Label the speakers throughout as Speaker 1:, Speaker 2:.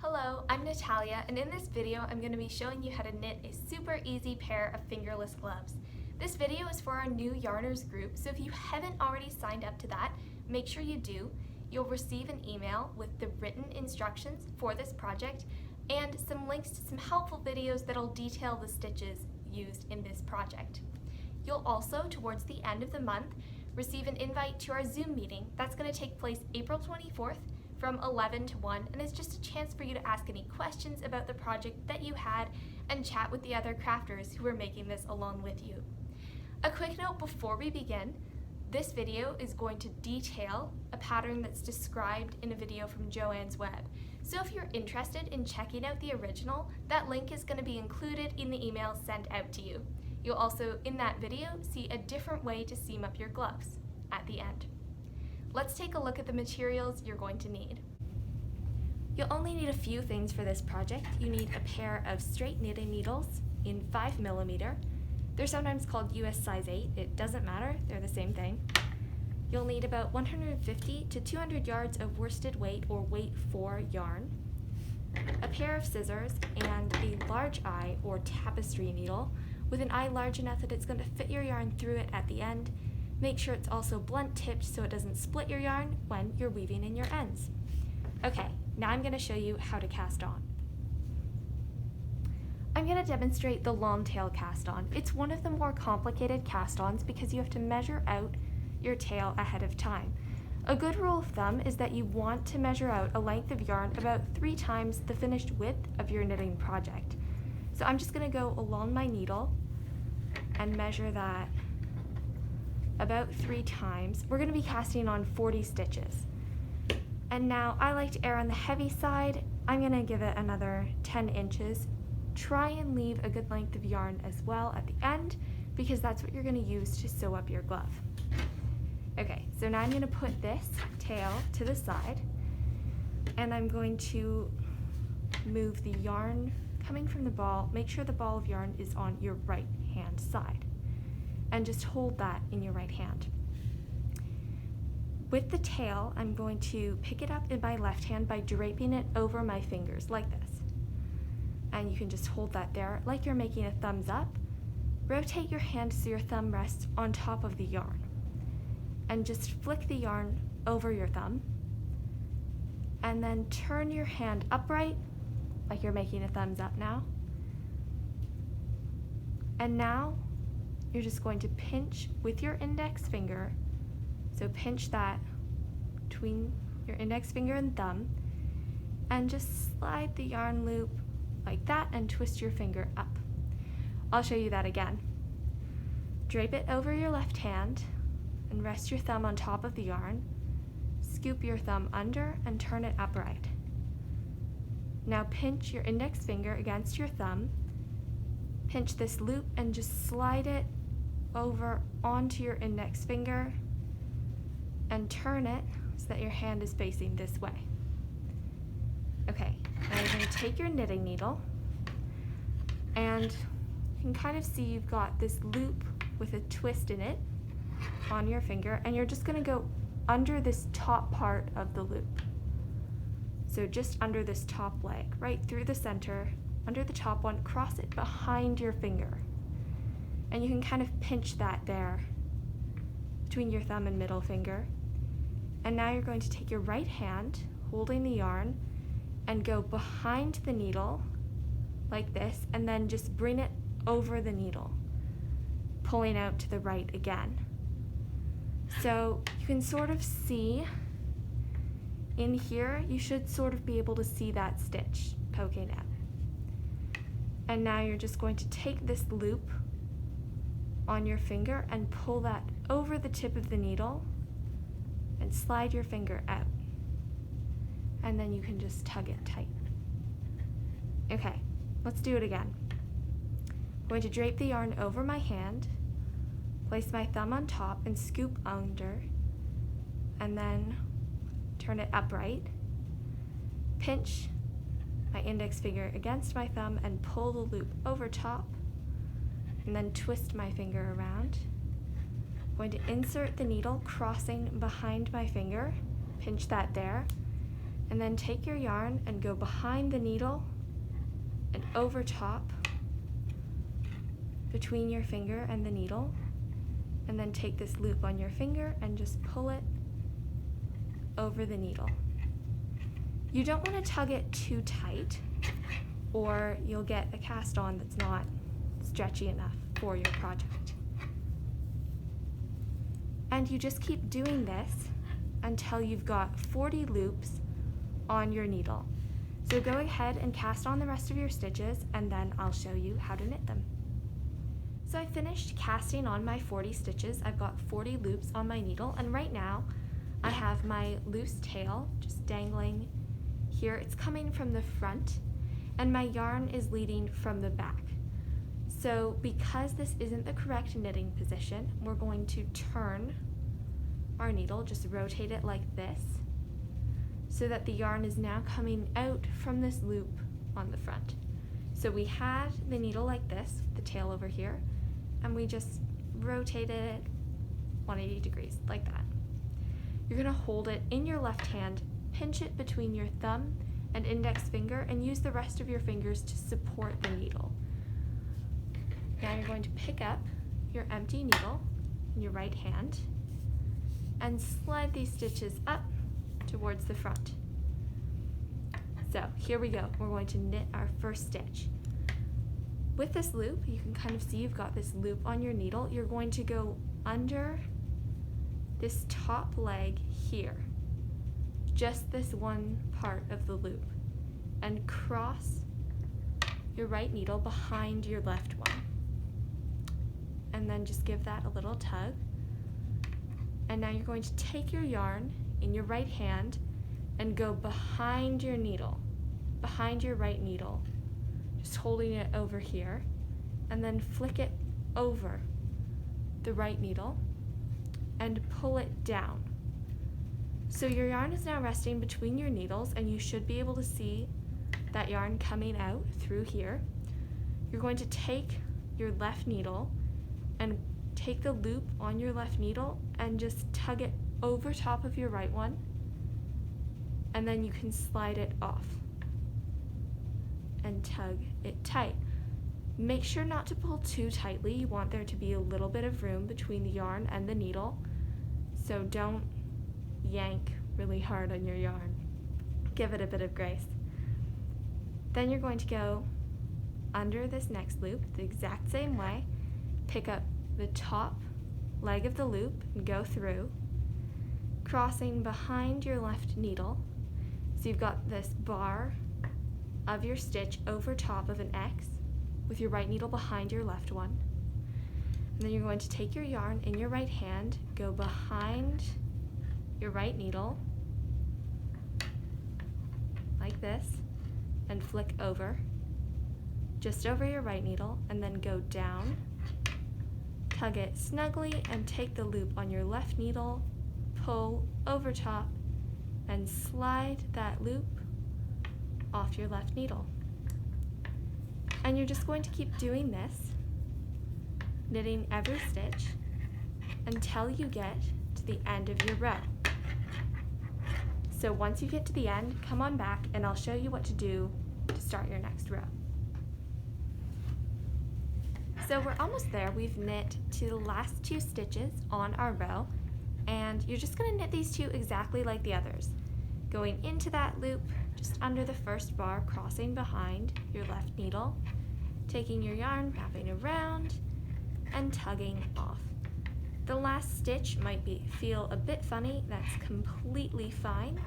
Speaker 1: Hello, I'm Natalia, and in this video I'm going to be showing you how to knit a super easy pair of fingerless gloves. This video is for our new yarners group, so if you haven't already signed up to that, make sure you do. You'll receive an email with the written instructions for this project and some links to some helpful videos that'll detail the stitches used in this project. You'll also, towards the end of the month, receive an invite to our Zoom meeting that's going to take place April 24th from 11 to 1, and it's just a chance for you to ask any questions about the project that you had and chat with the other crafters who are making this along with you. A quick note before we begin, this video is going to detail a pattern that's described in a video from Joanne's Web. So if you're interested in checking out the original, that link is going to be included in the email sent out to you. You'll also, in that video, see a different way to seam up your gloves at the end. Let's take a look at the materials you're going to need. You'll only need a few things for this project. You need a pair of straight knitting needles in 5mm. They're sometimes called US size 8. It doesn't matter, they're the same thing. You'll need about 150 to 200 yards of worsted weight or weight 4 yarn, a pair of scissors, and a large eye or tapestry needle with an eye large enough that it's going to fit your yarn through it at the end. Make sure it's also blunt tipped so it doesn't split your yarn when you're weaving in your ends. Okay, now I'm going to show you how to cast on. I'm going to demonstrate the long tail cast on. It's one of the more complicated cast ons because you have to measure out your tail ahead of time. A good rule of thumb is that you want to measure out a length of yarn about 3 times the finished width of your knitting project. So I'm just going to go along my needle and measure that about 3 times. We're going to be casting on 40 stitches. And now I like to err on the heavy side. I'm going to give it another 10 inches. Try and leave a good length of yarn as well at the end because that's what you're going to use to sew up your glove. Okay, so now I'm going to put this tail to the side and I'm going to move the yarn coming from the ball. Make sure the ball of yarn is on your right hand side. And just hold that in your right hand. With the tail, I'm going to pick it up in my left hand by draping it over my fingers like this. And you can just hold that there like you're making a thumbs up. Rotate your hand so your thumb rests on top of the yarn. And just flick the yarn over your thumb. And then turn your hand upright like you're making a thumbs up now. And now, you're just going to pinch with your index finger, so pinch that between your index finger and thumb, and just slide the yarn loop like that and twist your finger up. I'll show you that again. Drape it over your left hand and rest your thumb on top of the yarn. Scoop your thumb under and turn it upright. Now pinch your index finger against your thumb, pinch this loop and just slide it over onto your index finger and turn it so that your hand is facing this way. Okay, now you're going to take your knitting needle and you can kind of see you've got this loop with a twist in it on your finger, and you're just going to go under this top part of the loop. So just under this top leg, right through the center, under the top one, cross it behind your finger. And you can kind of pinch that there between your thumb and middle finger. And now you're going to take your right hand, holding the yarn, and go behind the needle like this, and then just bring it over the needle, pulling out to the right again. So you can sort of see in here, you should sort of be able to see that stitch poking out. And now you're just going to take this loop on your finger and pull that over the tip of the needle and slide your finger out. And then you can just tug it tight. Okay, let's do it again. I'm going to drape the yarn over my hand, place my thumb on top and scoop under, and then turn it upright. Pinch my index finger against my thumb and pull the loop over top, and then twist my finger around. I'm going to insert the needle crossing behind my finger, pinch that there, And then take your yarn and go behind the needle and over top between your finger and the needle, and then take this loop on your finger and just pull it over the needle. You don't want to tug it too tight or you'll get a cast on that's not stretchy enough for your project. And you just keep doing this until you've got 40 loops on your needle. So go ahead and cast on the rest of your stitches and then I'll show you how to knit them. So I finished casting on my 40 stitches. I've got 40 loops on my needle, and right now I have my loose tail just dangling here. It's coming from the front and my yarn is leading from the back. So because this isn't the correct knitting position, we're going to turn our needle, just rotate it like this, so that the yarn is now coming out from this loop on the front. So we had the needle like this, the tail over here, and we just rotated it 180 degrees, like that. You're gonna hold it in your left hand, pinch it between your thumb and index finger, and use the rest of your fingers to support the needle. Now you're going to pick up your empty needle in your right hand and slide these stitches up towards the front. So here we go. We're going to knit our first stitch. With this loop, you can kind of see you've got this loop on your needle. You're going to go under this top leg here, just this one part of the loop, and cross your right needle behind your left one. And then just give that a little tug. And now you're going to take your yarn in your right hand and go behind your needle, behind your right needle, just holding it over here, and then flick it over the right needle and pull it down. So your yarn is now resting between your needles and you should be able to see that yarn coming out through here. You're going to take your left needle and take the loop on your left needle and just tug it over top of your right one, and then you can slide it off and tug it tight. Make sure not to pull too tightly. You want there to be a little bit of room between the yarn and the needle, so don't yank really hard on your yarn. Give it a bit of grace. Then you're going to go under this next loop the exact same way, pick up the top leg of the loop and go through, crossing behind your left needle. So you've got this bar of your stitch over top of an X with your right needle behind your left one. And then you're going to take your yarn in your right hand, go behind your right needle like this, and flick over just over your right needle, and then go down, tug it snugly, and take the loop on your left needle, pull over top, and slide that loop off your left needle. And you're just going to keep doing this, knitting every stitch until you get to the end of your row. So once you get to the end, come on back and I'll show you what to do to start your next row. So we're almost there. We've knit to the last 2 stitches on our row, and you're just going to knit these 2 exactly like the others, going into that loop just under the first bar, crossing behind your left needle, taking your yarn, wrapping around, and tugging off. The last stitch might feel a bit funny. That's completely fine.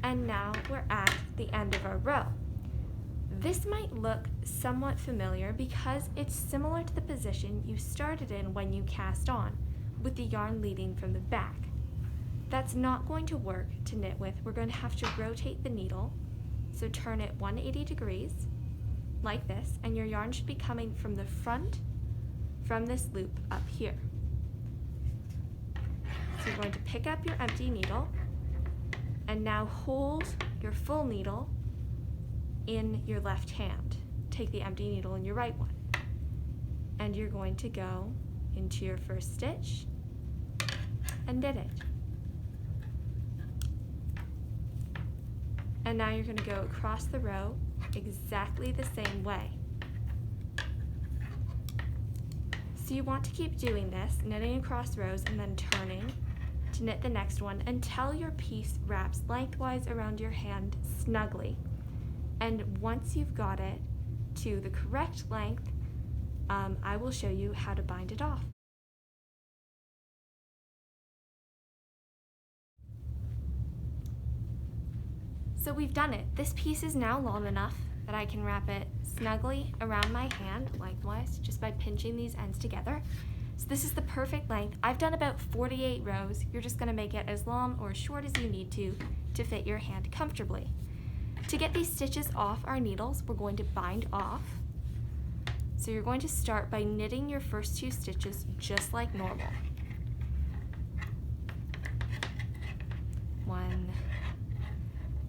Speaker 1: And now we're at the end of our row. This might look somewhat familiar because it's similar to the position you started in when you cast on, with the yarn leading from the back. That's not going to work to knit with. We're going to have to rotate the needle, so turn it 180 degrees like this, and your yarn should be coming from the front from this loop up here. So you're going to pick up your empty needle and now hold your full needle in your left hand. Take the empty needle in your right one, and you're going to go into your first stitch and knit it. And now you're going to go across the row exactly the same way. So you want to keep doing this, knitting across rows and then turning to knit the next one until your piece wraps lengthwise around your hand snugly. And once you've got it to the correct length, I will show you how to bind it off. So we've done it. This piece is now long enough that I can wrap it snugly around my hand lengthwise just by pinching these ends together. So this is the perfect length. I've done about 48 rows. You're just going to make it as long or as short as you need to fit your hand comfortably. To get these stitches off our needles, we're going to bind off. So you're going to start by knitting your first 2 stitches just like normal. 1,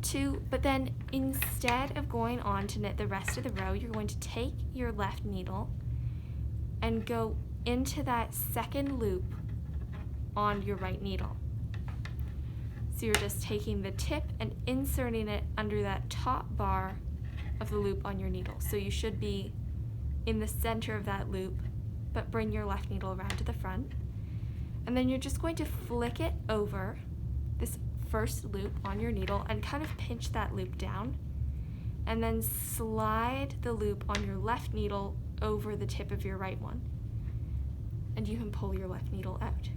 Speaker 1: 2, but then instead of going on to knit the rest of the row, you're going to take your left needle and go into that second loop on your right needle. So you're just taking the tip and inserting it under that top bar of the loop on your needle. So you should be in the center of that loop, but bring your left needle around to the front. And then you're just going to flick it over this first loop on your needle and kind of pinch that loop down, and then slide the loop on your left needle over the tip of your right one. And you can pull your left needle out.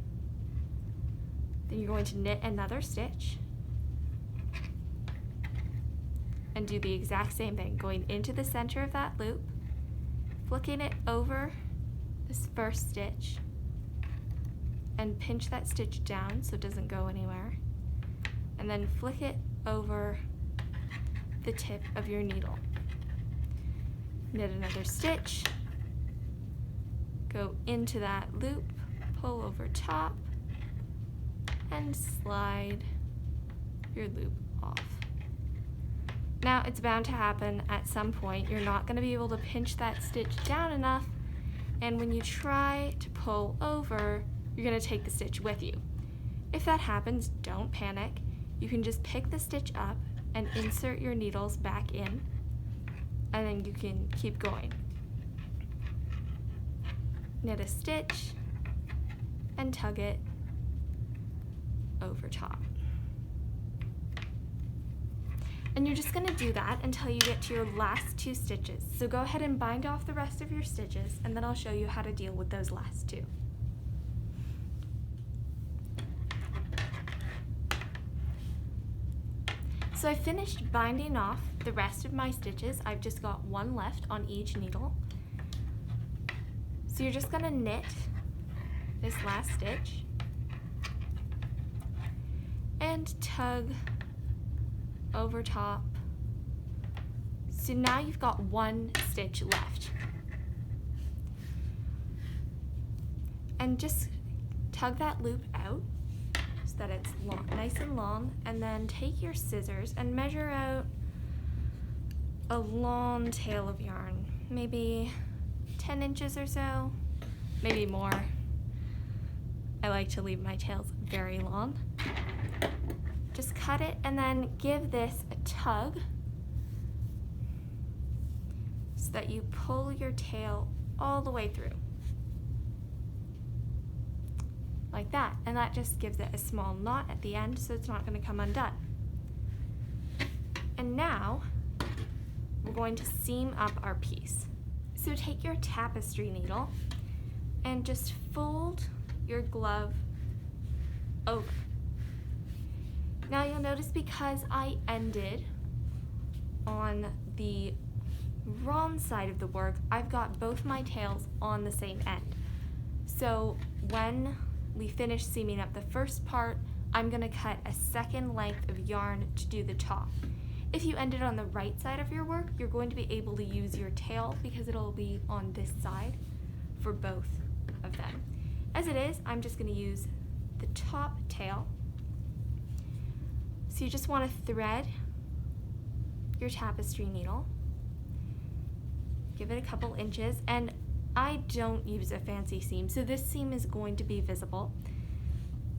Speaker 1: Then you're going to knit another stitch and do the exact same thing, going into the center of that loop, flicking it over this first stitch, and pinch that stitch down so it doesn't go anywhere, and then flick it over the tip of your needle. Knit another stitch, go into that loop, pull over top, and slide your loop off. Now it's bound to happen at some point. You're not going to be able to pinch that stitch down enough, and when you try to pull over, you're going to take the stitch with you. If that happens, don't panic. You can just pick the stitch up and insert your needles back in, and then you can keep going. Knit a stitch and tug it over top. And you're just going to do that until you get to your last 2 stitches. So go ahead and bind off the rest of your stitches, and then I'll show you how to deal with those last 2. So I finished binding off the rest of my stitches. I've just got 1 left on each needle. So you're just going to knit this last stitch and tug over top. So now you've got 1 stitch left. And just tug that loop out so that it's long, nice and long, and then take your scissors and measure out a long tail of yarn, maybe 10 inches or so, maybe more. I like to leave my tails very long. Just cut it and then give this a tug so that you pull your tail all the way through. Like that. And that just gives it a small knot at the end so it's not going to come undone. And now we're going to seam up our piece. So take your tapestry needle and just fold your glove over. Now you'll notice because I ended on the wrong side of the work, I've got both my tails on the same end. So when we finish seaming up the first part, I'm going to cut a second length of yarn to do the top. If you ended on the right side of your work, you're going to be able to use your tail because it'll be on this side for both of them. As it is, I'm just going to use the top tail. So you just want to thread your tapestry needle, give it a couple inches, and I don't use a fancy seam, so this seam is going to be visible,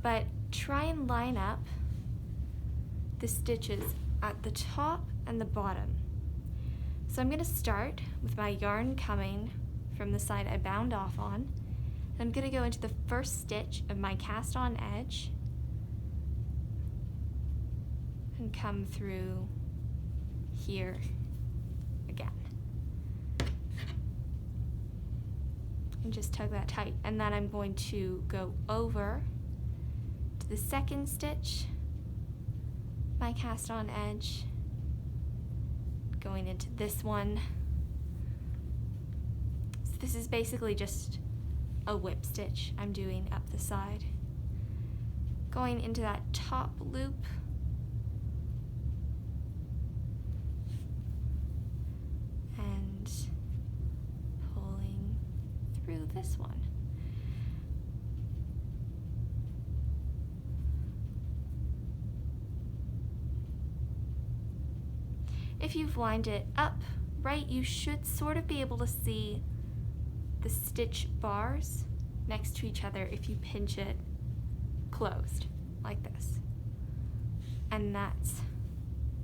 Speaker 1: but try and line up the stitches at the top and the bottom. So I'm going to start with my yarn coming from the side I bound off on. And I'm going to go into the first stitch of my cast on edge and come through here again. And just tug that tight. And then I'm going to go over to the second stitch, my cast on edge, going into this one. So this is basically just a whip stitch I'm doing up the side. Going into that top loop, and pulling through this one. If you've lined it up right, you should sort of be able to see the stitch bars next to each other if you pinch it closed, like this. And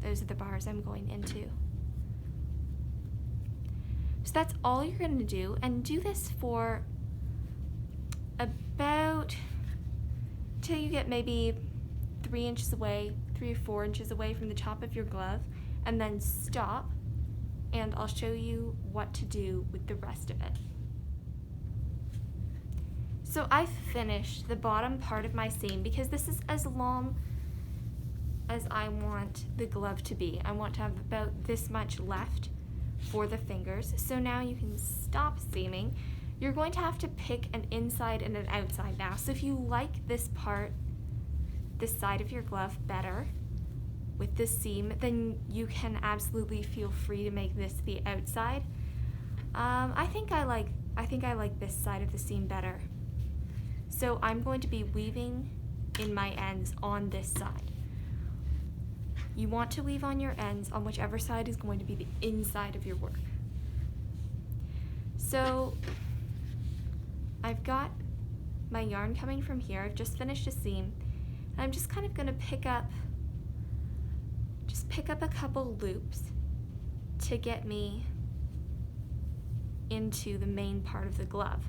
Speaker 1: those are the bars I'm going into. So that's all you're going to do, and do this for about till you get maybe 3 inches away, 3 or 4 inches away from the top of your glove, and then stop, and I'll show you what to do with the rest of it. So I've finished the bottom part of my seam because this is as long as I want the glove to be. I want to have about this much left for the fingers. So now you can stop seaming. You're going to have to pick an inside and an outside now. So if you like this part, this side of your glove better with this seam, then you can absolutely feel free to make this the outside. I think I like this side of the seam better. So I'm going to be weaving in my ends on this side. You want to weave on your ends on whichever side is going to be the inside of your work. So I've got my yarn coming from here. I've just finished a seam, and I'm just kind of going to pick up a couple loops to get me into the main part of the glove.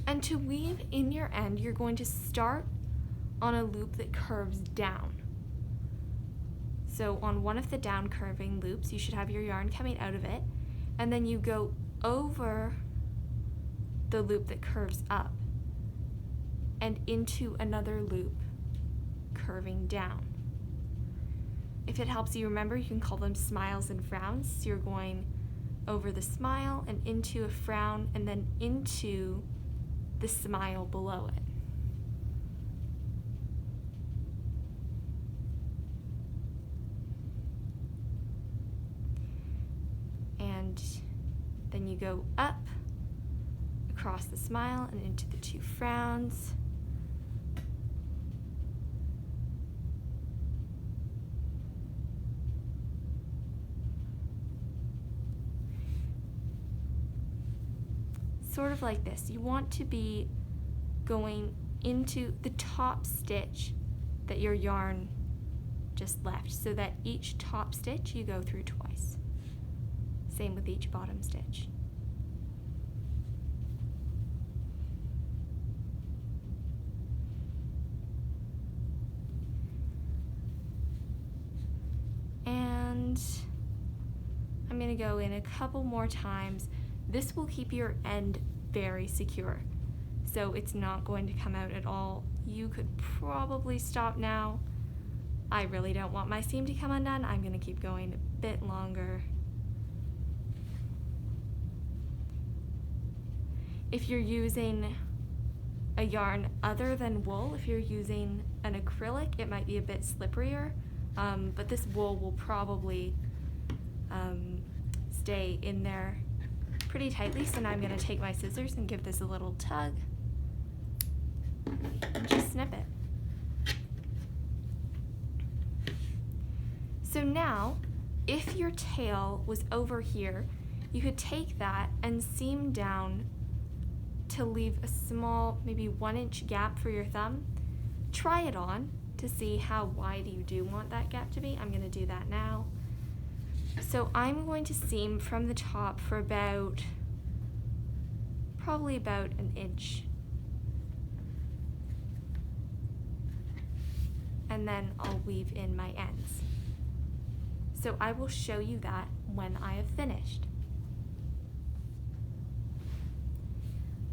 Speaker 1: And to weave in your end, you're going to start on a loop that curves down. So on one of the down curving loops, you should have your yarn coming out of it, and then you go over the loop that curves up and into another loop curving down. If it helps you remember, you can call them smiles and frowns. So you're going over the smile and into a frown and then into the smile below it. And then you go up across the smile and into the 2 frowns. Sort of like this. You want to be going into the top stitch that your yarn just left, so that each top stitch you go through twice. Same with each bottom stitch. And I'm going to go in a couple more times. This will keep your end very secure, so it's not going to come out at all. You could probably stop now. I really don't want my seam to come undone. I'm going to keep going a bit longer. If you're using a yarn other than wool, if you're using an acrylic, it might be a bit slipperier, but this wool will probably stay in there pretty tightly. So now I'm going to take my scissors and give this a little tug and just snip it. So now, if your tail was over here, you could take that and seam down to leave a small, maybe 1-inch gap for your thumb. Try it on, to see how wide you do want that gap to be. I'm going to do that now. So I'm going to seam from the top for probably about an inch. And then I'll weave in my ends. So I will show you that when I have finished.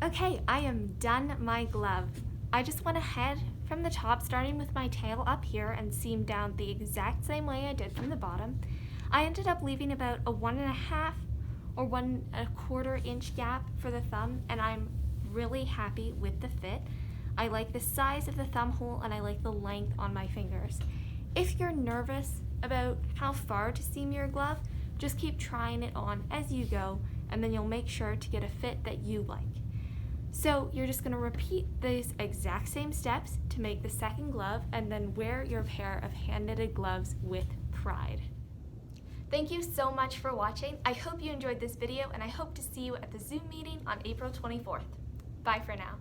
Speaker 1: Okay, I am done my glove. I just went ahead from the top, starting with my tail up here, and seamed down the exact same way I did from the bottom. I ended up leaving about a 1.5 or 1.25 inch gap for the thumb, and I'm really happy with the fit. I like the size of the thumb hole, and I like the length on my fingers. If you're nervous about how far to seam your glove, just keep trying it on as you go, and then you'll make sure to get a fit that you like. So you're just gonna repeat these exact same steps to make the second glove, and then wear your pair of hand-knitted gloves with pride. Thank you so much for watching. I hope you enjoyed this video, and I hope to see you at the Zoom meeting on April 24th. Bye for now.